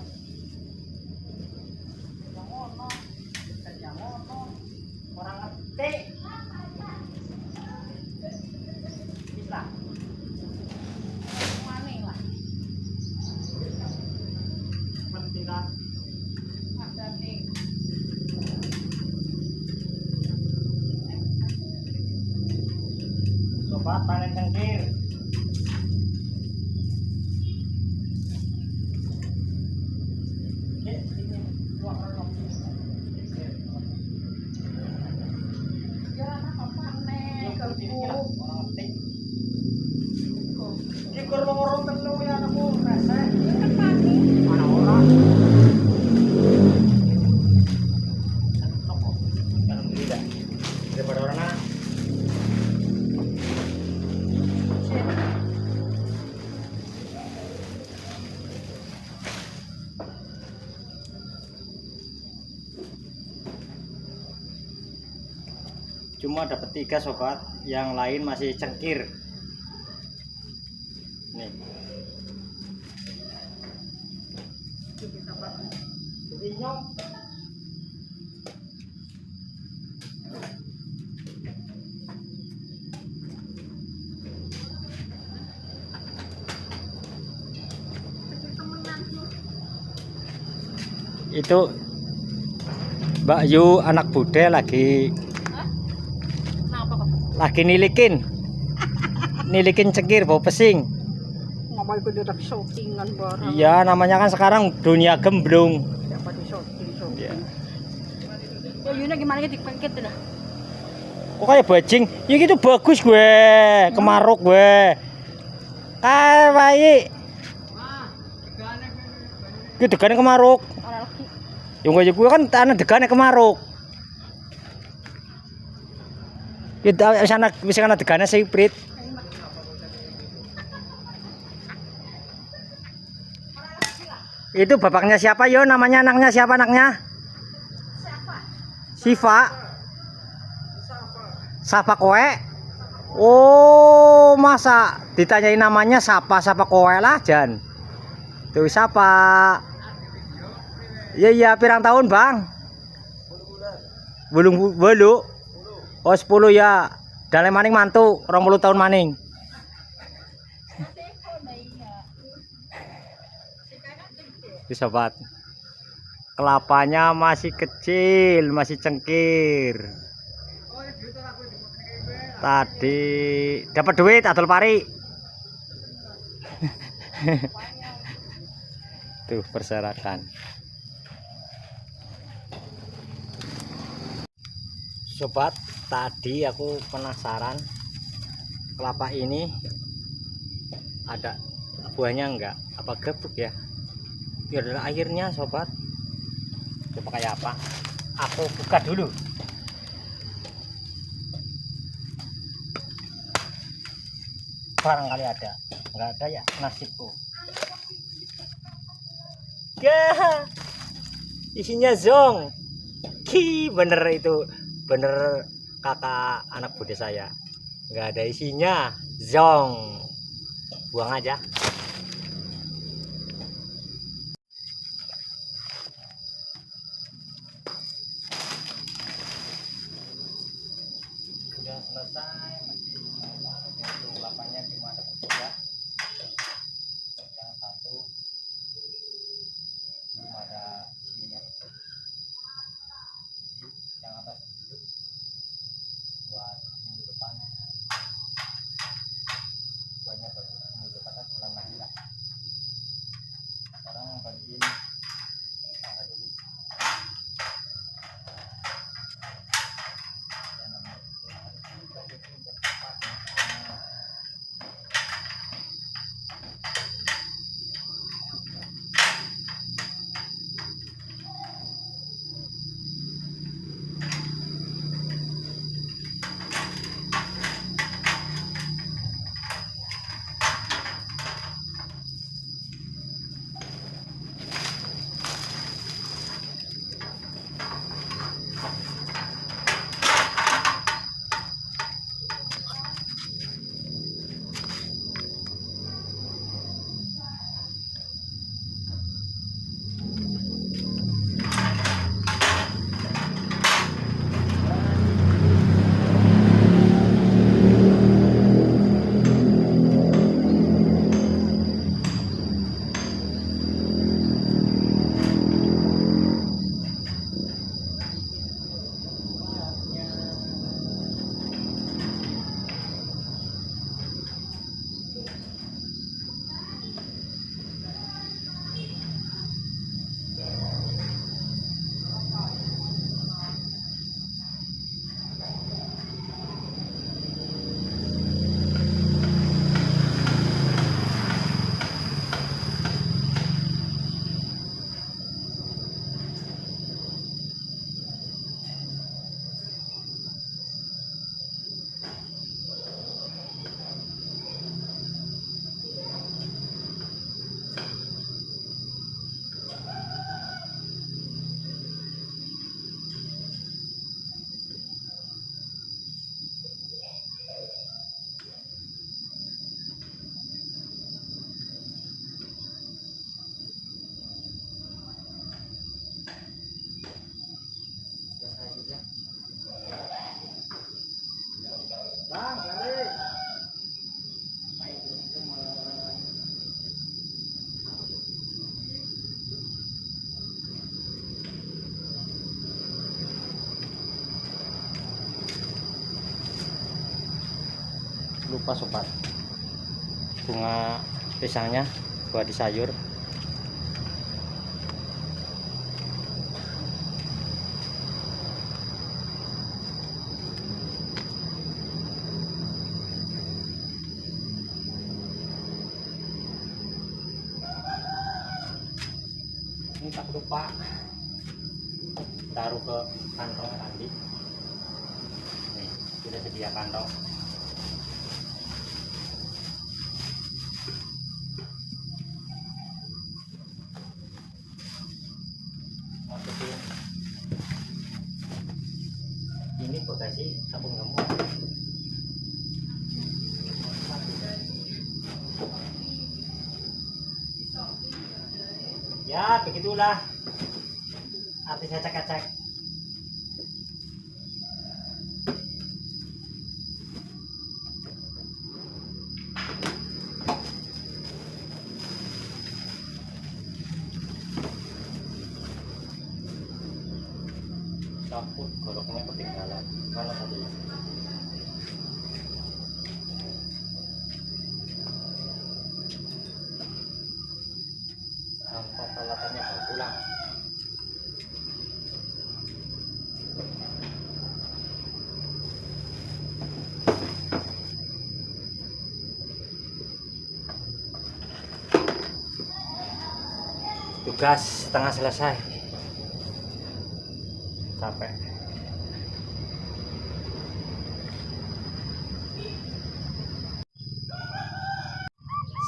Speaker 2: Yang ngono. Orang ngerti. Bisa. Penting kan? Sobat panen cengkir. Orang telu ya anakku resek. Mana orang? Jangan beli dah. Daripada orang nak. Cuma dapat 3 sobat, yang lain masih cengkir. Nih. Nyok. Itu Mbak Yu anak bude lagi nilikin cengkir bau pesing.
Speaker 4: Ngomong itu dia tapi shootingan barang.
Speaker 2: Iya, namanya kan sekarang dunia gemblung.
Speaker 4: Siapa di shooting.
Speaker 2: Iya.
Speaker 4: Ya Yuna gimana ya dipengket dah.
Speaker 2: Kok kayak bajing? Ya gitu bagus gue, kemaruk gue. Kayak baik. Gue degane kemaruk.
Speaker 4: Orang lagi.
Speaker 2: Yang gue kan tanah degane kemaruk. Kita sana bisa kana degane siprit. Itu bapaknya siapa yo? Namanya anaknya siapa anaknya? Siva. Sapa kowe? Oh, masa ditanyain namanya sapa kowe lah Jan. Tuh siapa? Iya pirang tahun bang? Bulu. Oh 10 ya. Dale maning mantu 20 tahun maning. Ini sobat, kelapanya masih kecil, masih cengkir. Tadi dapat duit adol pari. Tuh perserakan. Sobat, tadi aku penasaran kelapa ini ada buahnya enggak? Apa grebek ya? Ini adalah airnya sobat. Coba kayak apa? Aku buka dulu. Barangkali ada. Enggak ada ya nasibku. Ya, isinya zong. Bener itu, bener kata anak bude saya. Enggak ada isinya, zong. Buang aja. Sudah selesai, masih lupa sobat, bunga pisangnya buat di sayur. Ini tak lupa taruh ke kantong tadi. Nih, sudah sedia kantong. Masukin ini bagasi tabung nggak muat. Ya begitulah artis acak-acak. Caput goloknya ketinggalan mana tadi ya? Sampah peralatannya bawa pulang. Tugas setengah selesai. Capek.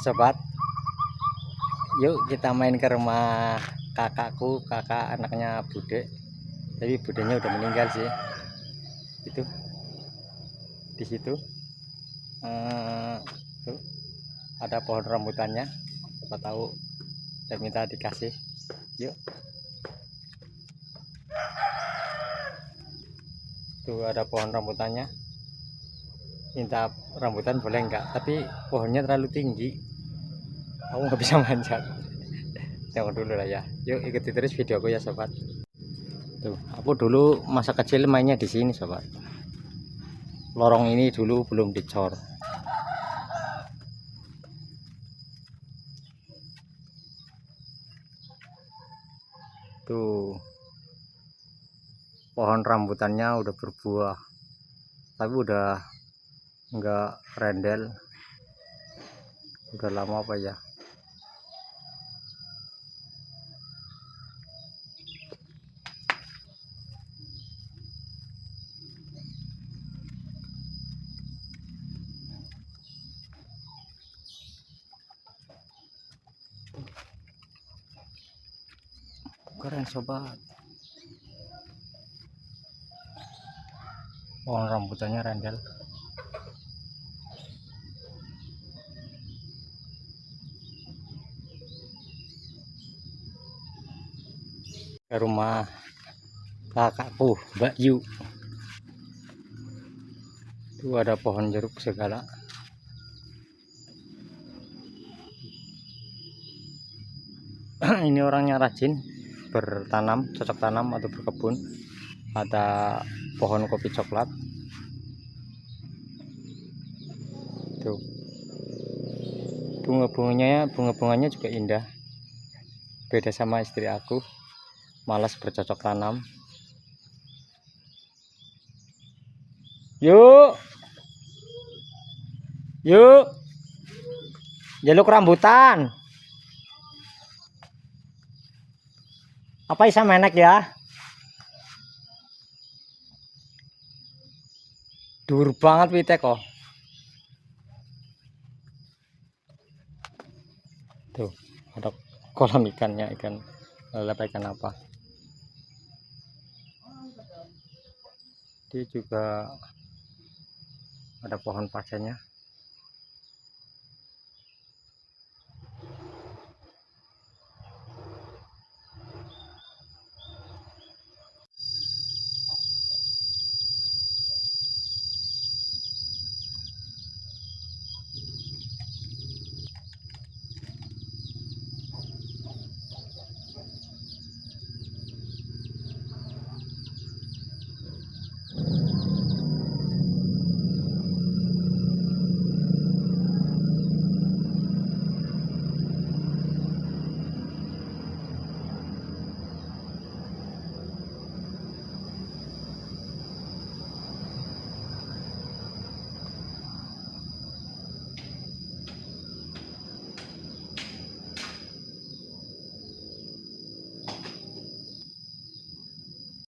Speaker 2: Sobat, yuk kita main ke rumah kakakku, kakak anaknya Bude. Tapi budenya udah meninggal sih. Itu di situ tuh ada pohon rambutannya. Siapa tahu saya minta dikasih. Yuk. Tuh ada pohon rambutannya. Minta rambutan boleh enggak? Tapi pohonnya terlalu tinggi. Aku nggak bisa manjat. Tengok dulu lah ya. Yuk ikuti terus videoku ya sobat. Tuh, aku dulu masa kecil mainnya di sini sobat. Lorong ini dulu belum dicor. Tuh, pohon rambutannya udah berbuah, tapi udah enggak rendel. Udah lama apa ya? Keren sobat. Pohon rambutannya rendel. Ke rumah kakakku Mbak Yu. Tuh ada pohon jeruk segala. Ini orangnya rajin bertanam, cocok tanam atau berkebun. Ada pohon kopi coklat. Tuh. Bunga-bunganya juga indah. Beda sama istri aku, malas bercocok tanam. Yuk. Yuk. Jaluk rambutan. Apa isa menek ya? Dur banget wite kok. Tuh, ada kolam ikannya, ikan lele, ikan apa. Dia juga ada pohon pacenya.